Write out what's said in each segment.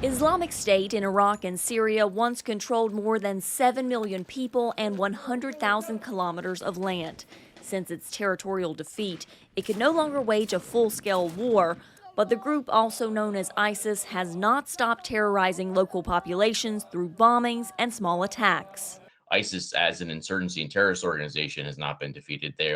Islamic State in Iraq and Syria once controlled more than 7 million people and 100,000 kilometers of land. Since its territorial defeat, it could no longer wage a full-scale war, but the group, also known as ISIS, has not stopped terrorizing local populations through bombings and small attacks. ISIS as an insurgency and terrorist organization has not been defeated. They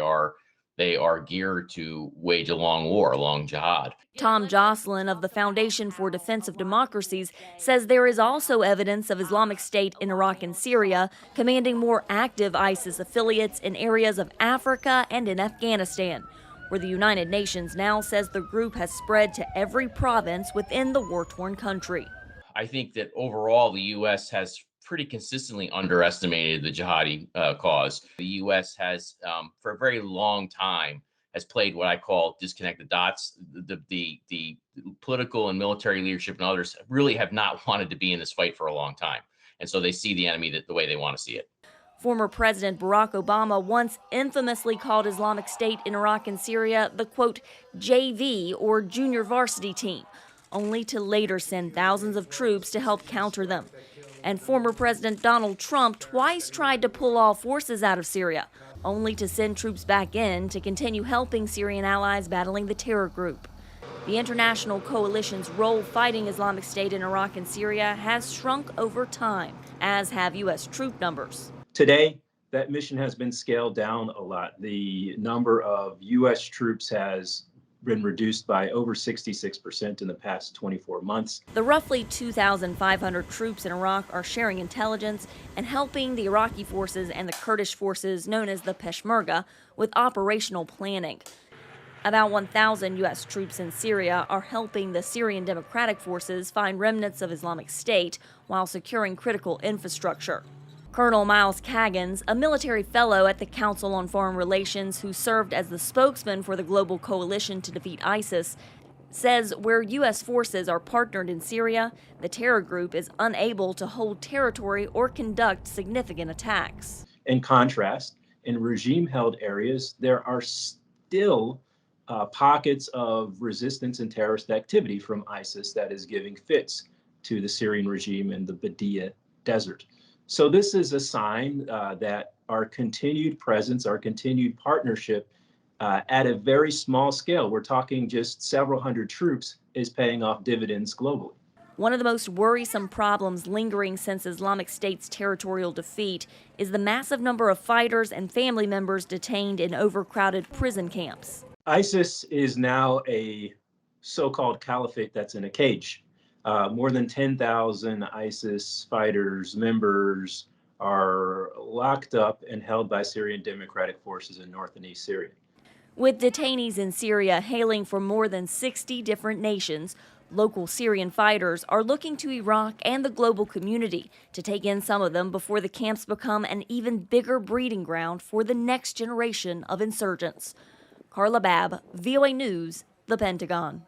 are geared to wage a long war, a long jihad. Tom Jocelyn of the Foundation for Defense of Democracies says there is also evidence of Islamic State in Iraq and Syria commanding more active ISIS affiliates in areas of Africa and in Afghanistan, where the United Nations now says the group has spread to every province within the war-torn country. I think that overall the U.S. has pretty consistently underestimated the jihadi cause. The U.S. has, for a very long time, has played what I call disconnect the dots. The political and military leadership and others really have not wanted to be in this fight for a long time. And so they see the enemy the way they want to see it. Former President Barack Obama once infamously called Islamic State in Iraq and Syria the, quote, JV or junior varsity team, only to later send thousands of troops to help counter them. And former President Donald Trump twice tried to pull all forces out of Syria, only to send troops back in to continue helping Syrian allies battling the terror group. The international coalition's role fighting Islamic State in Iraq and Syria has shrunk over time, as have U.S. troop numbers. Today, that mission has been scaled down a lot. The number of U.S. troops has been reduced by over 66% in the past 24 months. The roughly 2,500 troops in Iraq are sharing intelligence and helping the Iraqi forces and the Kurdish forces known as the Peshmerga with operational planning. About 1,000 U.S. troops in Syria are helping the Syrian Democratic Forces find remnants of Islamic State while securing critical infrastructure. Colonel Miles Kaggans, a military fellow at the Council on Foreign Relations who served as the spokesman for the global coalition to defeat ISIS, says where U.S. forces are partnered in Syria, the terror group is unable to hold territory or conduct significant attacks. In contrast, in regime-held areas, there are still pockets of resistance and terrorist activity from ISIS that is giving fits to the Syrian regime in the Badia Desert. So this is a sign that our continued presence, our continued partnership at a very small scale, we're talking just several hundred troops, is paying off dividends globally. One of the most worrisome problems lingering since Islamic State's territorial defeat is the massive number of fighters and family members detained in overcrowded prison camps. ISIS is now a so-called caliphate that's in a cage. More than 10,000 ISIS fighters, members, are locked up and held by Syrian Democratic Forces in North and East Syria. With detainees in Syria hailing from more than 60 different nations, local Syrian fighters are looking to Iraq and the global community to take in some of them before the camps become an even bigger breeding ground for the next generation of insurgents. Carla Babb, VOA News, The Pentagon.